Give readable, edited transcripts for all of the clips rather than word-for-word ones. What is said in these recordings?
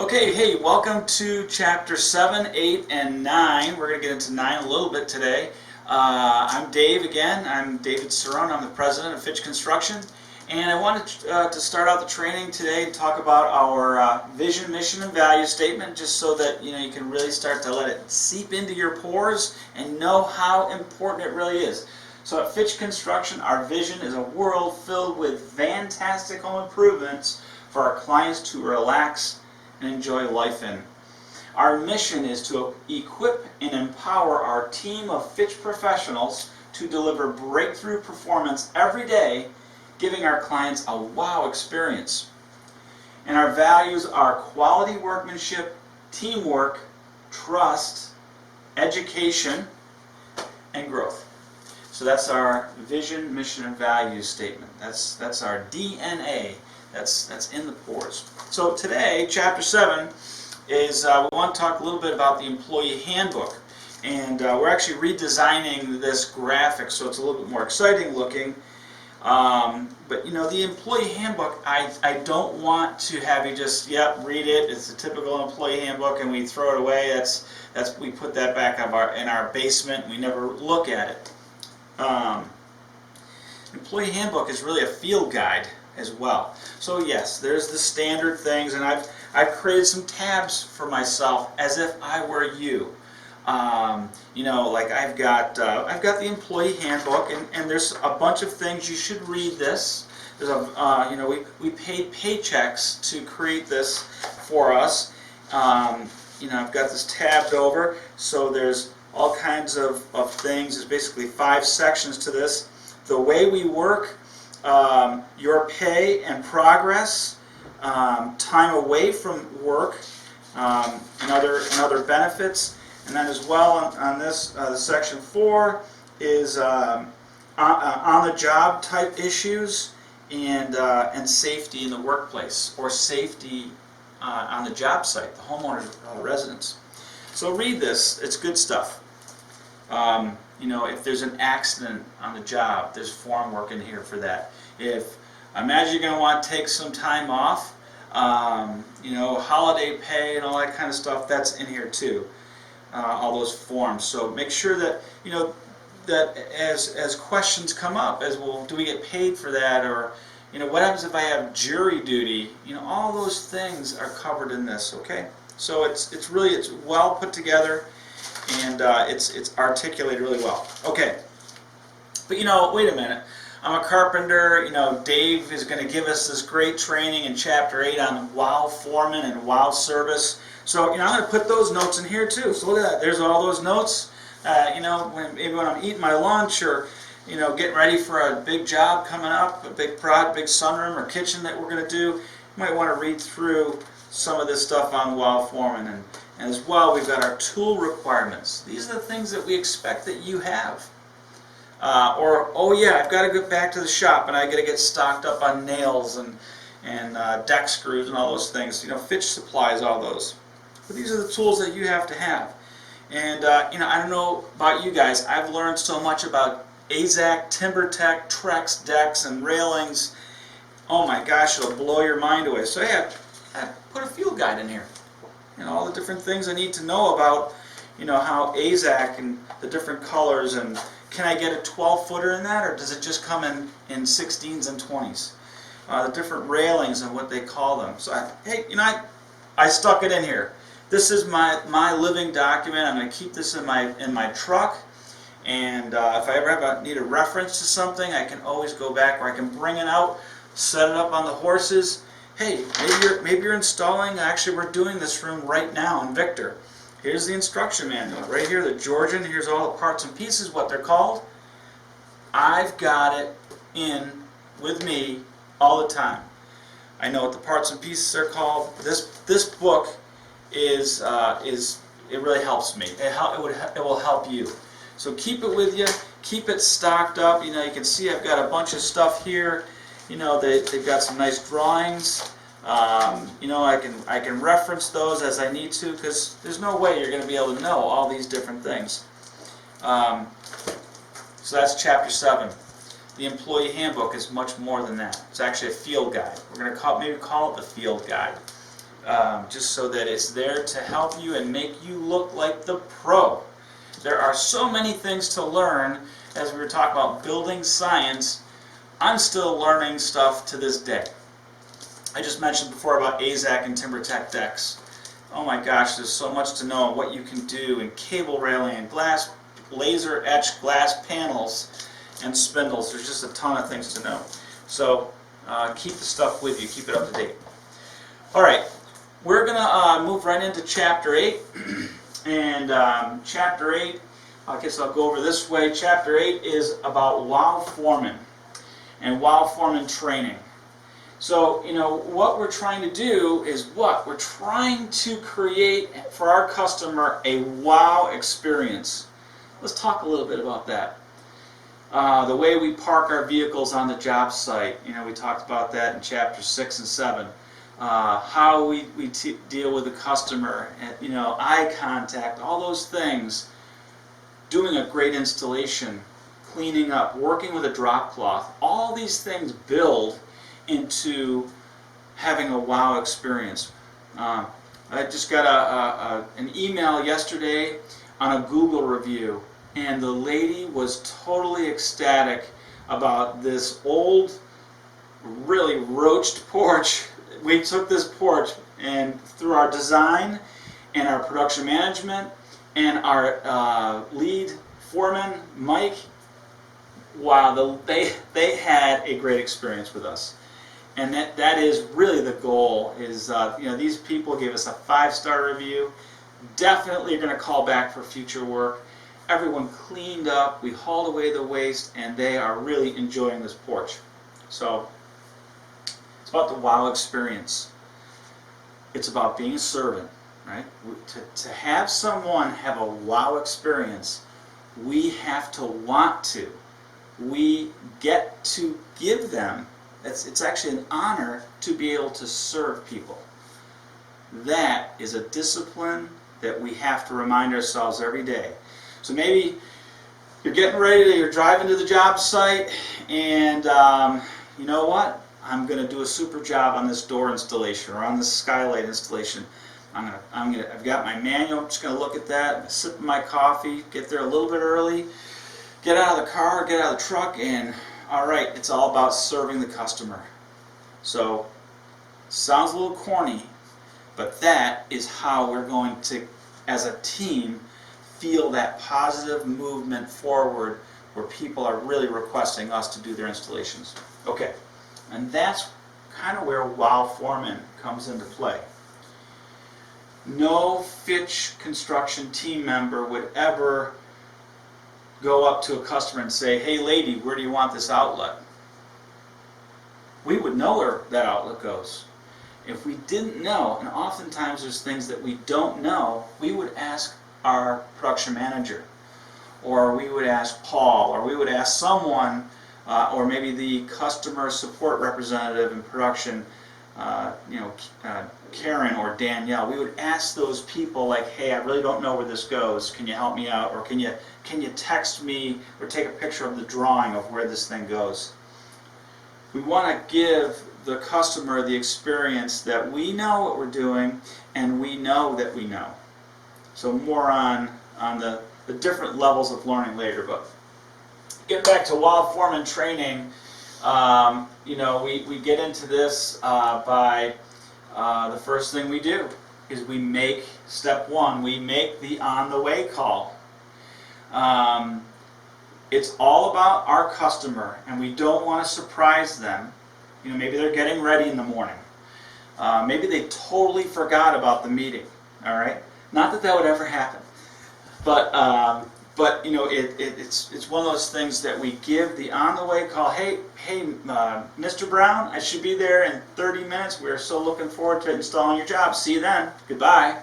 Okay, hey, welcome to chapter 7, 8, and 9. We're going to get into 9 a little bit today. I'm Dave again. I'm David Cerrone. I'm the president of Fitch Construction. And I wanted to start out the training today and talk about our vision, mission, and value statement, just so that you can really start to let it seep into your pores and know how important it really is. So at Fitch Construction, our vision is a world filled with fantastic home improvements for our clients to relax and enjoy life in. Our mission is to equip and empower our team of Fitch professionals to deliver breakthrough performance every day, giving our clients a wow experience. And our values are quality workmanship, teamwork, trust, education, and growth. So that's our vision, mission, and values statement. That's our DNA. That's in the pores. So today, chapter 7, is we want to talk a little bit about the employee handbook. And we're actually redesigning this graphic so it's a little bit more exciting looking. But the employee handbook, I don't want to have you just, read it. It's a typical employee handbook and we throw it away. We put that back in our basement. We never look at it. Employee handbook is really a field guide as well. So yes, there's the standard things, and I've created some tabs for myself as if I were you. Like I've got the employee handbook, and there's a bunch of things you should read this. There's we paid paychecks to create this for us. I've got this tabbed over, so there's all kinds of things. There's basically 5 sections to this. The way we work, your pay and progress, time away from work, and other benefits. And then as well on this, the section 4 is on the job type issues and safety in the workplace, or safety on the job site, the homeowner's residence. So read this, it's good stuff. If there's an accident on the job, there's form work in here for that. If imagine you're going to want to take some time off, holiday pay and all that kind of stuff, that's in here too. All those forms. So make sure that that as questions come up, as well, do we get paid for that, or what happens if I have jury duty? All those things are covered in this. Okay, so it's well put together, and it's articulated really well. Okay, but wait a minute. I'm a carpenter. Dave is going to give us this great training in chapter 8 on wow foreman and wow service. So I'm going to put those notes in here too. So look at that. There's all those notes. Maybe when I'm eating my lunch, or getting ready for a big job coming up, a big sunroom or kitchen that we're going to do, you might want to read through some of this stuff on wow foreman. And as well, we've got our tool requirements. These are the things that we expect that you have. I've got to go back to the shop and I got to get stocked up on nails and deck screws and all those things. Fitch supplies all those. But these are the tools that you have to have. And I don't know about you guys. I've learned so much about AZEK, TimberTech, Trex decks, and railings. Oh my gosh, it'll blow your mind away. So I put a field guide in here. All the different things I need to know about. How AZEK and the different colors, and can I get a 12-footer in that, or does it just come in 16s and 20s? The different railings and what they call them. So I stuck it in here. This is my living document. I'm going to keep this in my truck, and if I ever need a reference to something, I can always go back, or I can bring it out, set it up on the horses. Hey, maybe you're installing. Actually, we're doing this room right now in Victor. Here's the instruction manual. Right here, the Georgian. Here's all the parts and pieces, what they're called. I've got it in with me all the time. I know what the parts and pieces are called. This book it really helps me. It will help you. So keep it with you. Keep it stocked up. You can see I've got a bunch of stuff here. They've got some nice drawings. I can reference those as I need to, because there's no way you're going to be able to know all these different things. So that's chapter 7. The employee handbook is much more than that. It's actually a field guide. We're going to maybe call it the field guide. just so that it's there to help you and make you look like the pro. There are so many things to learn. As we were talking about building science, I'm still learning stuff to this day. I just mentioned before about AZEK and TimberTech decks. Oh my gosh, there's so much to know what you can do in cable railing and glass, laser etched glass panels and spindles. There's just a ton of things to know. So keep the stuff with you, keep it up to date. All right, we're going to move right into Chapter 8. And Chapter 8, I guess I'll go over this way. Chapter 8 is about WOW Foreman and WOW Foreman training. So, what we're trying to do is we're trying to create for our customer a wow experience. Let's talk a little bit about that. The way we park our vehicles on the job site, we talked about that in Chapter 6 and 7. How we deal with the customer, and, eye contact, all those things. Doing a great installation, cleaning up, working with a drop cloth, all these things build into having a wow experience. I just got an email yesterday on a Google review, and the lady was totally ecstatic about this old, really roached porch. We took this porch, and through our design and our production management and our lead foreman, Mike, wow, they had a great experience with us. And that is really the goal. Is these people gave us a 5-star review. Definitely going to call back for future work. Everyone cleaned up. We hauled away the waste, and they are really enjoying this porch. So it's about the wow experience. It's about being a servant, right? To have someone have a wow experience, we have to want to. We get to give them. It's actually an honor to be able to serve people. That is a discipline that we have to remind ourselves every day. So maybe you're getting ready, you're driving to the job site, and you know what? I'm going to do a super job on this door installation or on this skylight installation. I've got my manual. I'm just going to look at that, sip my coffee, get there a little bit early, get out of the car, get out of the truck, and all right, it's all about serving the customer. So, sounds a little corny, but that is how we're going to, as a team, feel that positive movement forward where people are really requesting us to do their installations. Okay, and that's kind of where WOW Foreman comes into play. No Fitch Construction team member would ever go up to a customer and say, "Hey lady, where do you want this outlet?" We would know where that outlet goes. If we didn't know, and oftentimes there's things that we don't know, we would ask our production manager, or we would ask Paul, or we would ask someone, or maybe the customer support representative in production, Karen or Danielle. We would ask those people like, "Hey, I really don't know where this goes. Can you help me out? Or can you text me or take a picture of the drawing of where this thing goes?" We want to give the customer the experience that we know what we're doing and we know that we know. So more on the different levels of learning later. But get back to WOW Foreman training. We get into this by the first thing we do is we make, step one, we make the on-the-way call. It's all about our customer, and we don't want to surprise them. Maybe they're getting ready in the morning. Maybe they totally forgot about the meeting. All right, not that would ever happen, but it's one of those things that we give the on-the-way call. Hey, Mr. Brown, I should be there in 30 minutes. We're so looking forward to installing your job. See you then. Goodbye.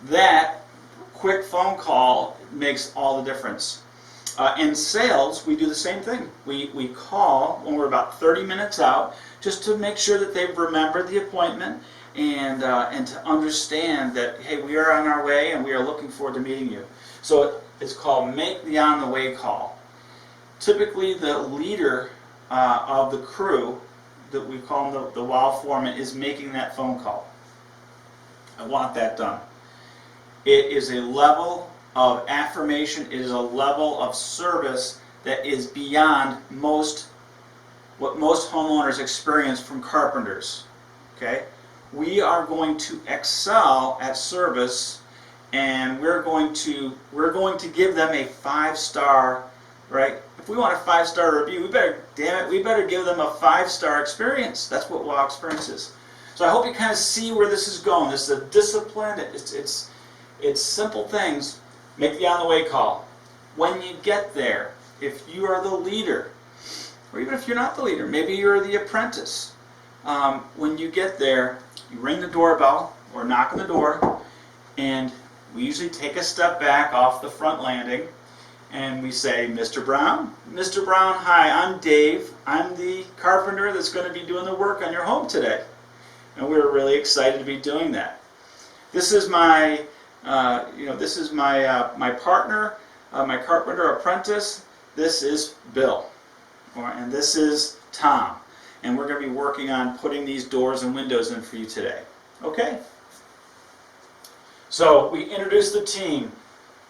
That quick phone call makes all the difference. In sales, we do the same thing. We call when we're about 30 minutes out just to make sure that they've remembered the appointment and to understand that, hey, we are on our way and we are looking forward to meeting you. So it's called make the on-the-way call. Typically, the leader of the crew, that we call him the WOW Foreman, is making that phone call. I want that done. It is a level of affirmation, it is a level of service that is beyond what most homeowners experience from carpenters. Okay? We are going to excel at service, and we're going to give them a 5-star, right? If we want a 5-star review, we better give them a 5-star experience. That's what WOW Experience is. So I hope you kind of see where this is going. This is a discipline. It's simple things. Make the on-the-way call. When you get there, if you are the leader, or even if you're not the leader, maybe you're the apprentice. When you get there, you ring the doorbell or knock on the door, and we usually take a step back off the front landing, and we say, Mr. Brown? Mr. Brown, hi, I'm Dave. I'm the carpenter that's going to be doing the work on your home today. And we're really excited to be doing that. This is my, my partner, my carpenter apprentice. This is Bill, and this is Tom. And we're going to be working on putting these doors and windows in for you today. Okay? So we introduce the team.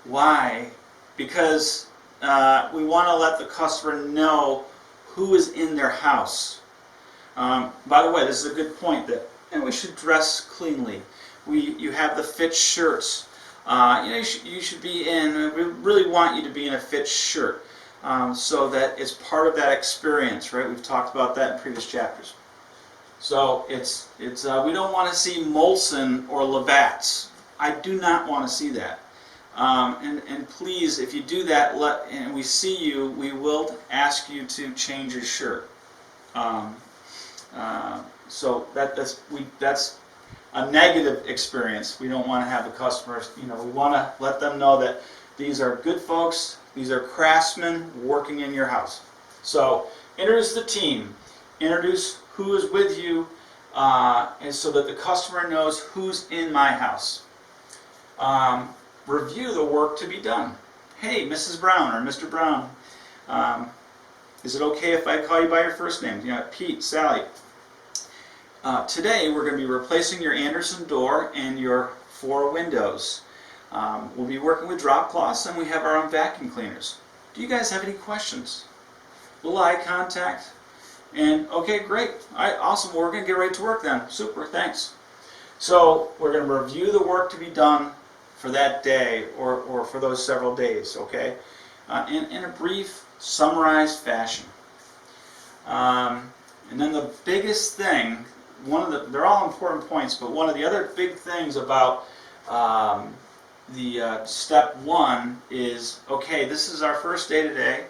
Why? Because we want to let the customer know who is in their house. By the way, this is a good point that we should dress cleanly. You have the fit shirts. You should be in. We really want you to be in a fit shirt, so that it's part of that experience, right? We've talked about that in previous chapters. So it's we don't want to see Molson or Labatt's. I do not want to see that. And please, if you do that, and we see you, we will ask you to change your shirt. So that's a negative experience. We don't want to have the customers. We want to let them know that these are good folks. These are craftsmen working in your house. So introduce the team. Introduce who is with you, and so that the customer knows who's in my house. Review the work to be done. Hey, Mrs. Brown or Mr. Brown, is it okay if I call you by your first name? Pete, Sally. Today we're going to be replacing your Anderson door and your 4 windows. We'll be working with drop cloths, and we have our own vacuum cleaners. Do you guys have any questions? Little eye contact. And okay, great. All right, awesome. Well, we're going to get right to work then. Super, thanks. So we're going to review the work to be done for that day or for those several days, okay? In a brief, summarized fashion. And then the biggest thing, they're all important points, but one of the other big things about step 1 is, okay, this is our first day today,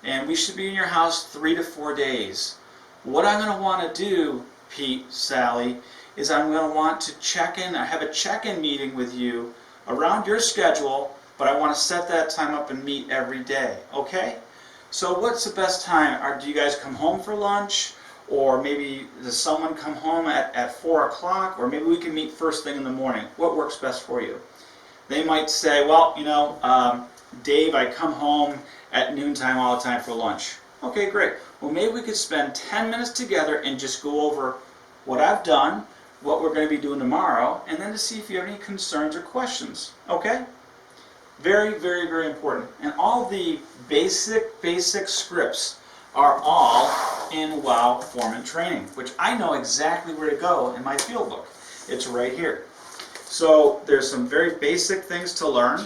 and we should be in your house 3 to 4 days. What I'm going to want to do, Pete, Sally, is I'm going to want to check in. I have a check-in meeting with you around your schedule, but I want to set that time up and meet every day. Okay? So what's the best time? Do you guys come home for lunch? Or maybe does someone come home at 4 o'clock? Or maybe we can meet first thing in the morning. What works best for you? They might say, well, Dave, I come home at noontime all the time for lunch. Okay, great. Well, maybe we could spend 10 minutes together and just go over what I've done, what we're going to be doing tomorrow, and then to see if you have any concerns or questions. Okay? Very, very, very important. And all the basic scripts are all in WOW Foreman Training, which I know exactly where to go in my field book. It's right here. So there's some very basic things to learn.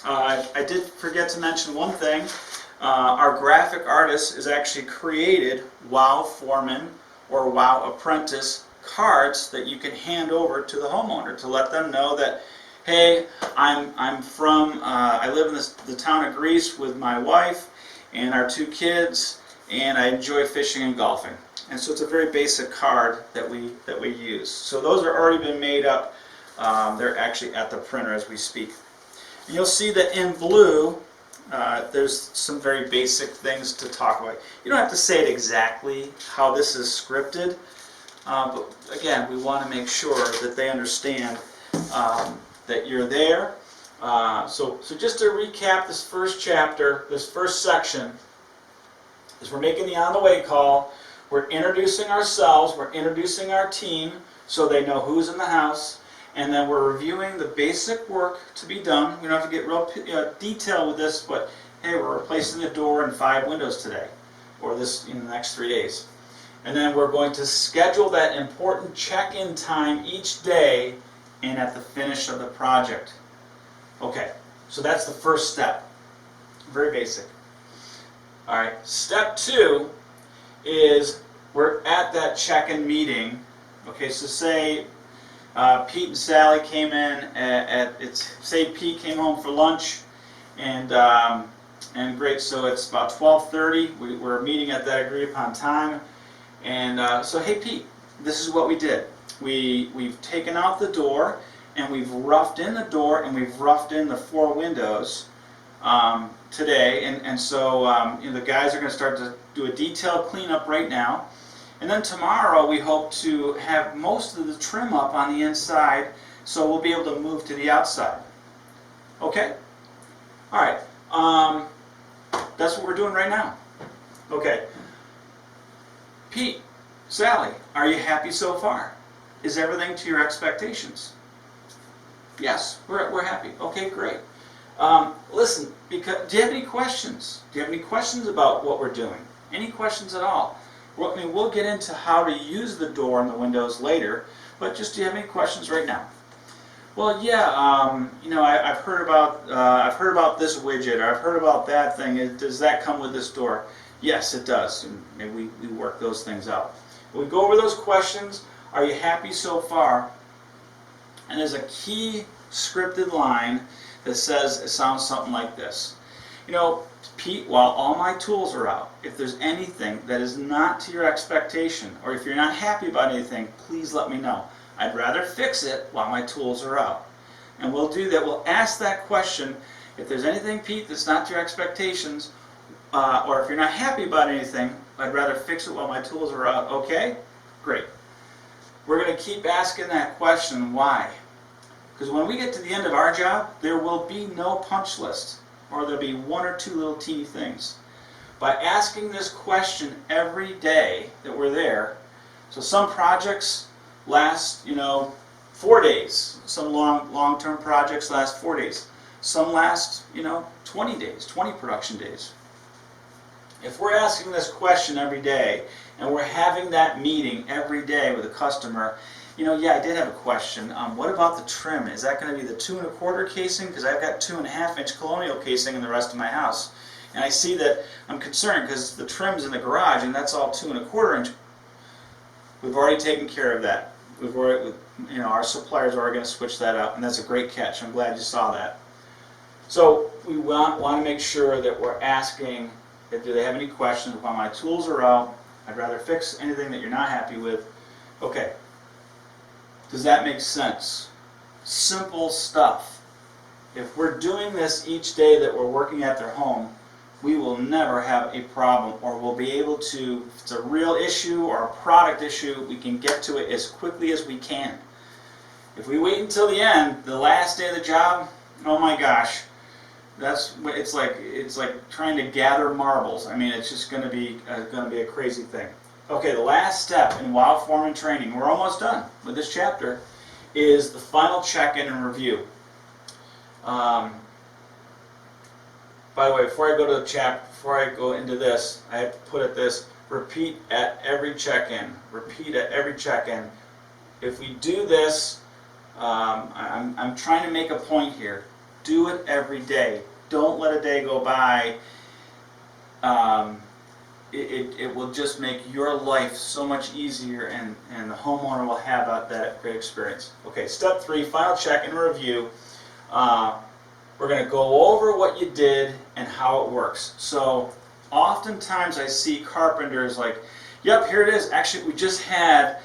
I did forget to mention one thing. Our graphic artist has actually created WOW Foreman or WOW Apprentice cards that you can hand over to the homeowner to let them know that, hey, I live in the town of Greece with my wife and our 2 kids, and I enjoy fishing and golfing. And so it's a very basic card that we use. So those are already been made up. They're actually at the printer as we speak. And you'll see that in blue, there's some very basic things to talk about. You don't have to say it exactly how this is scripted, but again, we want to make sure that they understand that you're there. So just to recap this first chapter, this first section, is we're making the on-the-way call, we're introducing ourselves, we're introducing our team, so they know who's in the house. And then we're reviewing the basic work to be done. We don't have to get real detailed with this, but hey, we're replacing the door and 5 windows today, or this in the next 3 days. And then we're going to schedule that important check-in time each day and at the finish of the project. Okay, so that's the first step. Very basic. All right, step 2 is we're at that check-in meeting. Okay, so say Pete and Sally came in say Pete came home for lunch, and great, so it's about 12:30. We're meeting at that agreed upon time, and so hey Pete, this is what we did. We've taken out the door, and we've roughed in the door, and we've roughed in the 4 windows today, and so the guys are going to start to do a detailed cleanup right now. And then tomorrow we hope to have most of the trim up on the inside, so we'll be able to move to the outside. Okay? All right. That's what we're doing right now. Okay. Pete, Sally, are you happy so far? Is everything to your expectations? Yes, we're happy. Okay, great. Listen, do you have any questions? Do you have any questions about what we're doing? Any questions at all? Well, I mean, we'll get into how to use the door and the windows later, but just do you have any questions right now? Well, yeah, I've heard about this widget, or I've heard about that thing. Does that come with this door? Yes, it does, and we work those things out. We go over those questions. Are you happy so far? And there's a key scripted line that says, it sounds something like this. Pete, while all my tools are out, if there's anything that is not to your expectation, or if you're not happy about anything, please let me know. I'd rather fix it while my tools are out. And we'll do that. We'll ask that question. If there's anything, Pete, that's not to your expectations, or if you're not happy about anything, I'd rather fix it while my tools are out. Okay? Great. We're going to keep asking that question, why? Because when we get to the end of our job, there will be no punch list, or there'll be 1 or 2 little teeny things. By asking this question every day that we're there, so some projects last, 4 days. Some long-term projects last 4 days. Some last, 20 days, 20 production days. If we're asking this question every day, and we're having that meeting every day with a customer, yeah, I did have a question. What about the trim? Is that going to be the 2 1/4 casing? Because I've got 2 1/2 inch colonial casing in the rest of my house. And I see that I'm concerned because the trim's in the garage and that's all 2 1/4 inch. We've already taken care of that. Our suppliers are already going to switch that out, and that's a great catch. I'm glad you saw that. So we want to make sure that we're asking, do they have any questions? While my tools are out, I'd rather fix anything that you're not happy with. Okay. Does that make sense? Simple stuff. If we're doing this each day that we're working at their home, we will never have a problem, or we'll be able to, if it's a real issue or a product issue, we can get to it as quickly as we can. If we wait until the end, the last day of the job, oh my gosh, it's like trying to gather marbles. I mean, it's just going to be a crazy thing. Okay, the last step in WOW Foreman training, we're almost done with this chapter, is the final check-in and review. By the way, before I go into this, I have to put it this: repeat at every check-in. Repeat at every check-in. If we do this, I'm trying to make a point here. Do it every day. Don't let a day go by. It will just make your life so much easier, and the homeowner will have that great experience. Okay, step 3, final check and review. We're going to go over what you did and how it works. So oftentimes I see carpenters like, yep, here it is. Actually, we just had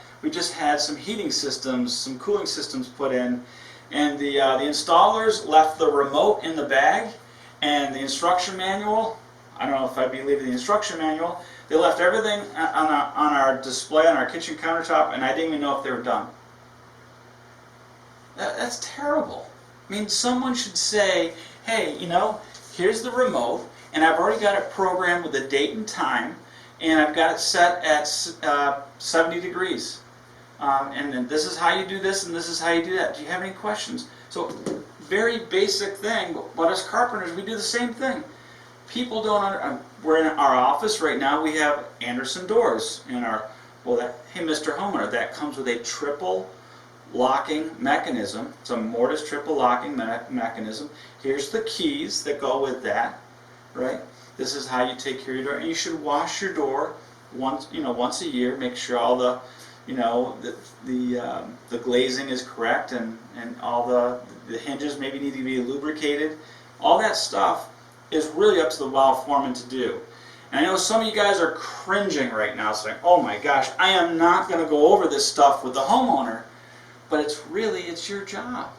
some heating systems, some cooling systems put in, and the installers left the remote in the bag and the instruction manual. I don't know if I believe the instruction manual. They left everything on our display on our kitchen countertop, and I didn't even know if they were done. That's terrible. I mean, someone should say, hey, here's the remote, and I've already got it programmed with a date and time, and I've got it set at 70 degrees. and then this is how you do this, and this is how you do that. Do you have any questions? So, very basic thing, but as carpenters, we do the same thing. People don't we're in our office right now, we have Andersen doors in our, hey Mr. Homeowner, that comes with a triple locking mechanism. It's a mortise triple locking mechanism. Here's the keys that go with that, right? This is how you take care of your door. And you should wash your door once a year, make sure all the the glazing is correct, and all the hinges maybe need to be lubricated. All that stuff is really up to the WOW foreman to do. And I know some of you guys are cringing right now, saying, oh my gosh, I am not going to go over this stuff with the homeowner, but it's your job.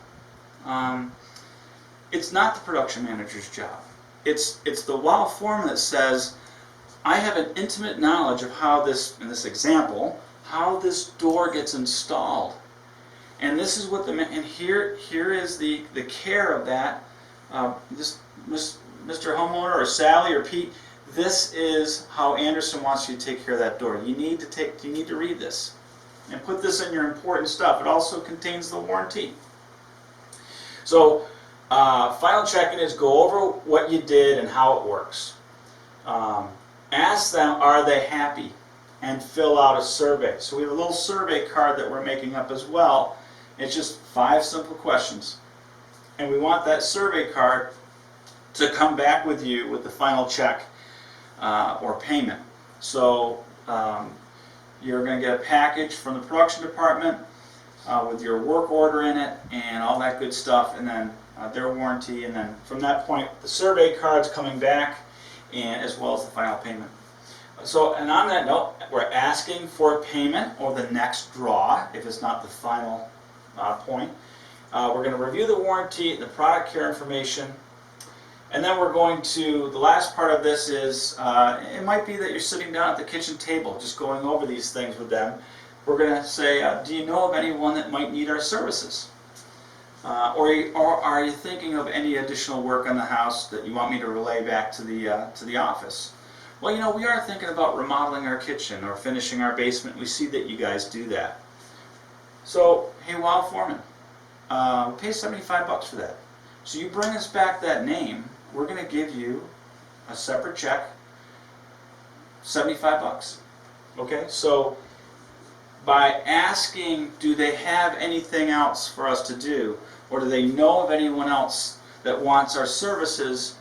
It's not the production manager's job. It's the WOW foreman that says, I have an intimate knowledge of how this, in this example, how this door gets installed. And this is what here is the care of that. Mr. Homeowner or Sally or Pete, this is how Andersen wants you to take care of that door. You need to read this and put this in your important stuff. It also contains the warranty. So final check-in is go over what you did and how it works. Ask them, are they happy? And fill out a survey. So we have a little survey card that we're making up as well. It's just 5 simple questions. And we want that survey card to come back with you with the final check or payment. So you're going to get a package from the production department with your work order in it and all that good stuff, and then their warranty, and then from that point the survey card's coming back, and as well as the final payment. So, and on that note, we're asking for a payment or the next draw if it's not the final point. We're going to review the warranty, the product care information, and then we're going to, the last part of this is, it might be that you're sitting down at the kitchen table just going over these things with them. We're going to say, do you know of anyone that might need our services? Or are you thinking of any additional work on the house that you want me to relay back to the office? Well, we are thinking about remodeling our kitchen or finishing our basement. We see that you guys do that. So, hey, WOW foreman, pay $75 for that. So you bring us back that name, we're going to give you a separate check, $75. Okay, so by asking, do they have anything else for us to do, or do they know of anyone else that wants our services?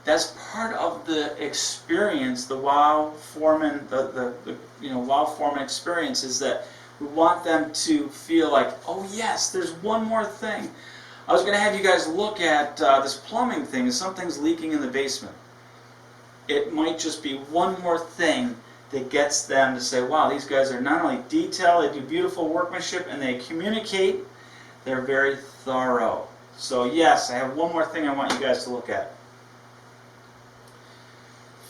That's part of the experience, the WOW foreman, the WOW foreman experience, is that we want them to feel like, oh yes, there's one more thing. I was going to have you guys look at this plumbing thing. Something's leaking in the basement. It might just be one more thing that gets them to say, wow, these guys are not only detailed, they do beautiful workmanship, and they communicate. They're very thorough. So yes, I have one more thing I want you guys to look at.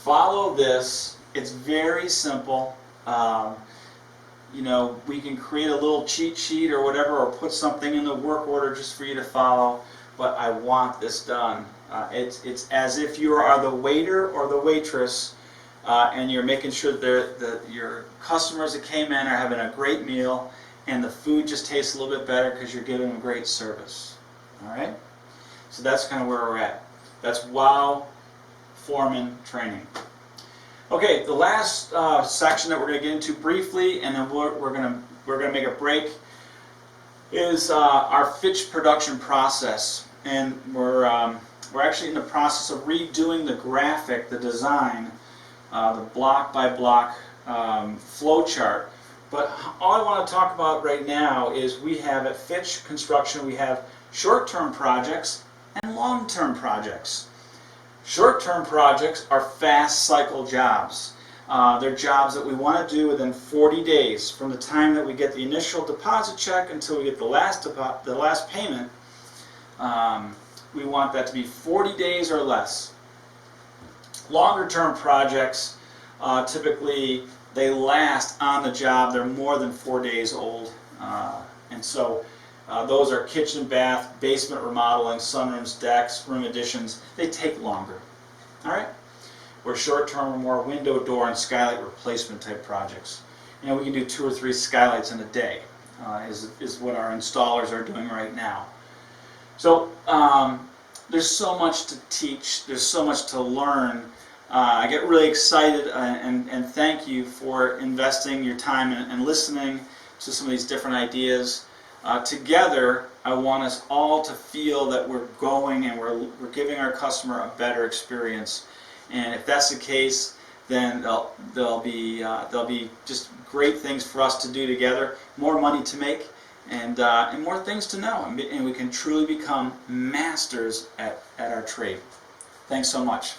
Follow this. It's very simple. We can create a little cheat sheet or whatever, or put something in the work order just for you to follow, but I want this done. It's as if you are the waiter or the waitress, and you're making sure that your customers that came in are having a great meal, and the food just tastes a little bit better because you're giving them great service. All right? So that's kind of where we're at. That's WOW foreman training. Okay, the last section that we're going to get into briefly, and then we're going to make a break, is our Fitch production process, and we're actually in the process of redoing the graphic, the design, the block by block flow chart. But all I want to talk about right now is we have at Fitch Construction, we have short-term projects and long-term projects. Short-term projects are fast cycle jobs. They're jobs that we want to do within 40 days from the time that we get the initial deposit check until we get the last payment. We want that to be 40 days or less. Longer-term projects, typically they last on the job. They're more than 4 days old, and so those are kitchen, bath, basement remodeling, sunrooms, decks, room additions. They take longer. All right? Where short-term are more window, door, and skylight replacement type projects. We can do 2 or 3 skylights in a day. is what our installers are doing right now. So there's so much to teach, there's so much to learn. I get really excited and thank you for investing your time and listening to some of these different ideas. Together, I want us all to feel that we're going and we're giving our customer a better experience. And if that's the case, then there'll be just great things for us to do together, more money to make, and more things to know, and we can truly become masters at our trade. Thanks so much.